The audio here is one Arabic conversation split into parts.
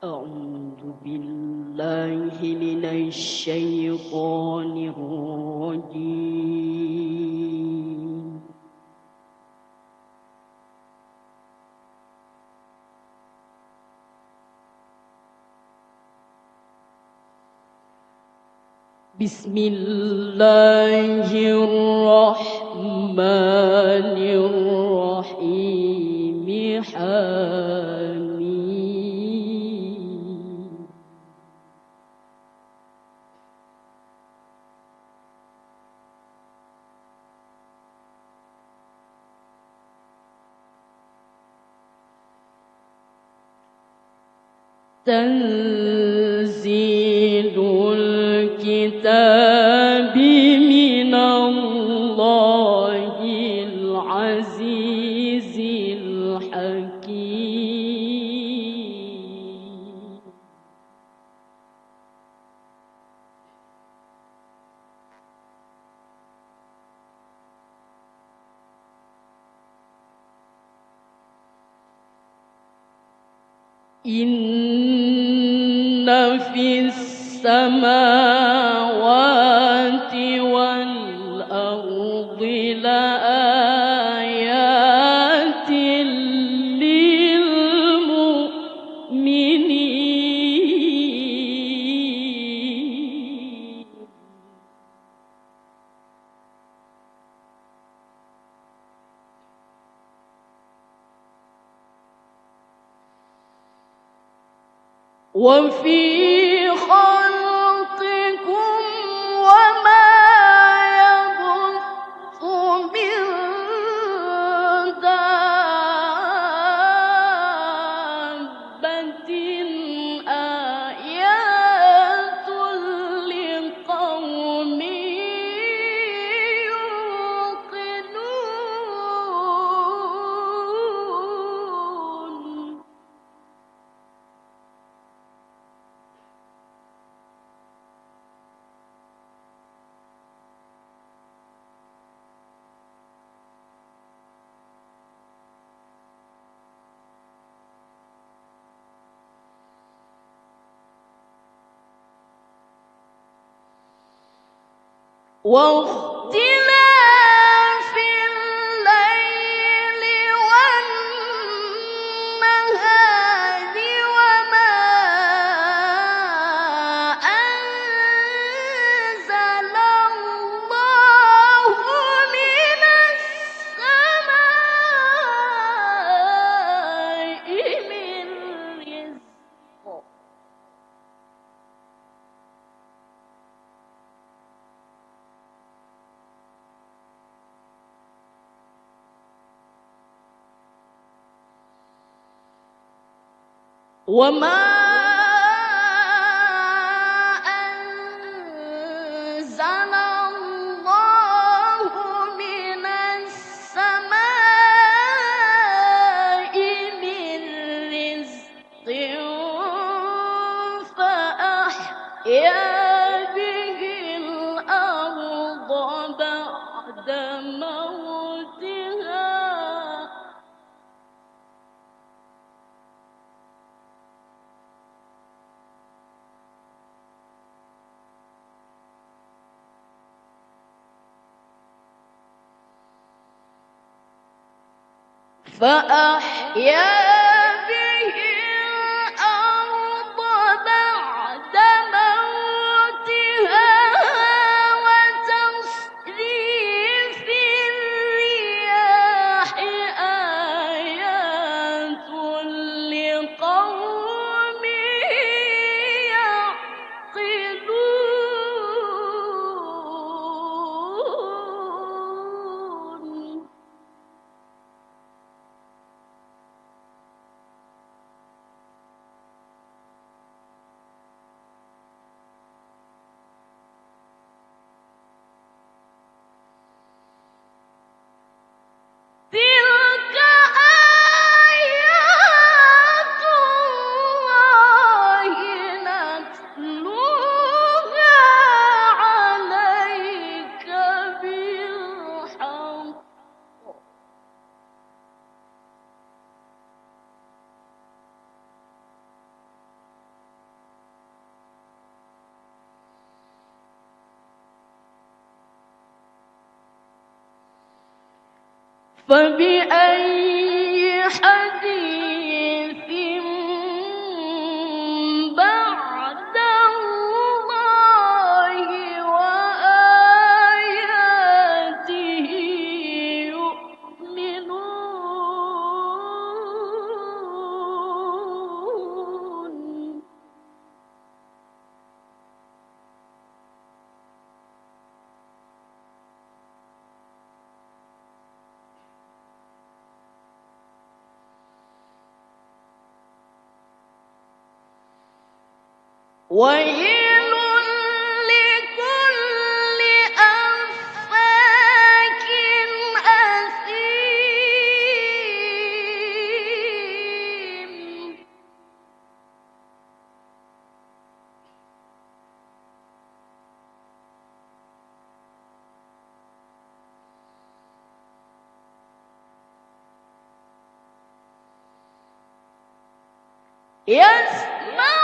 أعوذ بالله من الشيطان الرجيم. بسم الله الرحمن الرحيم. حميم. تنزيل الكتاب من الله العزيز الحكيم. إن في السماوات والأرض لآيات للمؤمنين. وفي خلقكم وما يبث من دابة آيات لقوم يوقنون. واختلاف الليل والنهار وما أنزل الله من السماء من رزق. وما أنزل الله من السماء من رزق فأحيا به الأرض بعد موتها. فأحيا به الأرض بعد موتها وتصريف الرياح آيات لقوم يعقلون. فبأي حديث بعد الله وآياته يؤمنون ويل لكل أفاك أثيم يسمع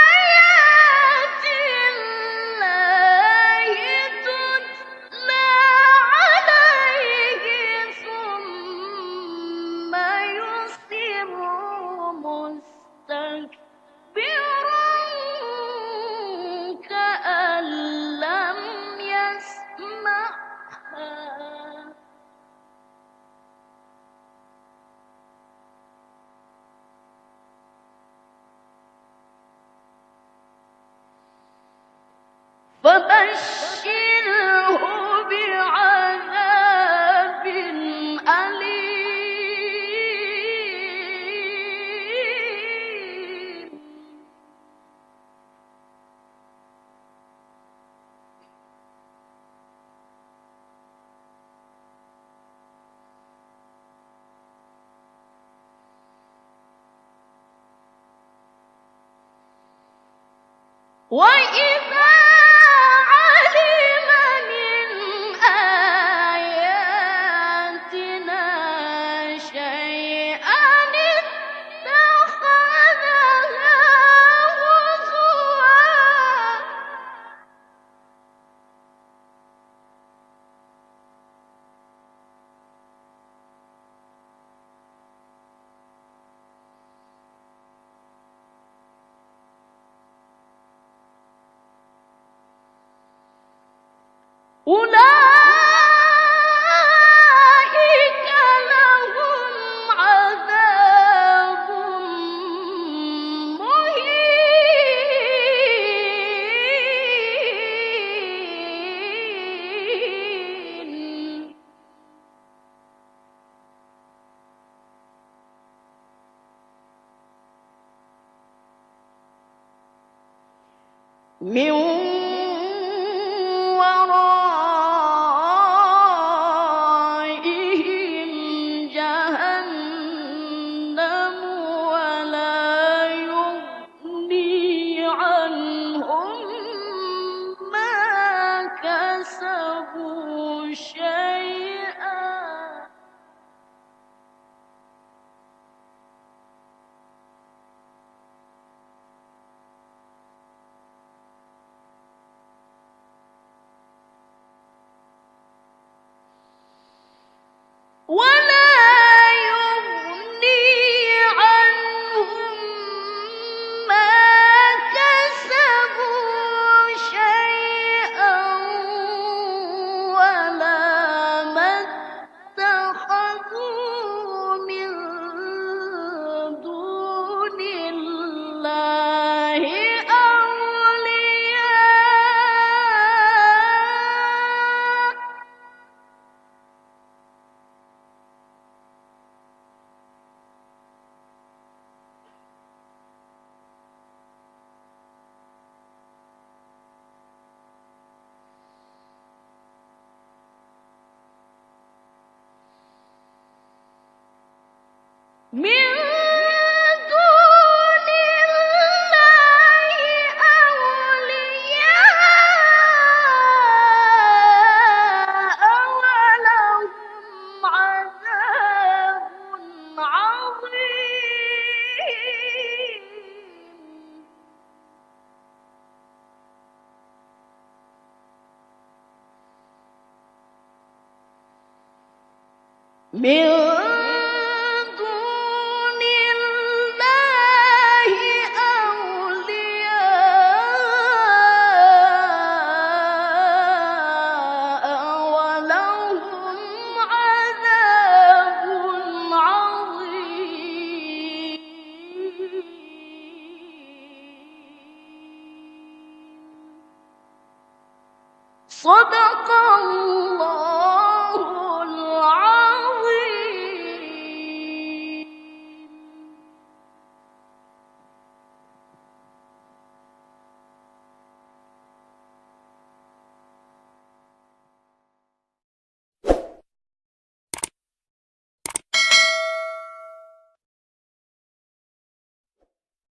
آيات الله تتلى عليه ثم يصر مستكبرا كأن لم يسمعها فبشره بعذاب أليم وإذا علم من آياتنا شيئا اتخذها هزوا أولئك لهم عذاب مهين من ورائهم جهنم ولا يغني عنهم ما كسبوا شيئا من دون الله أولياء ولهم عذاب عظيم. صدق الله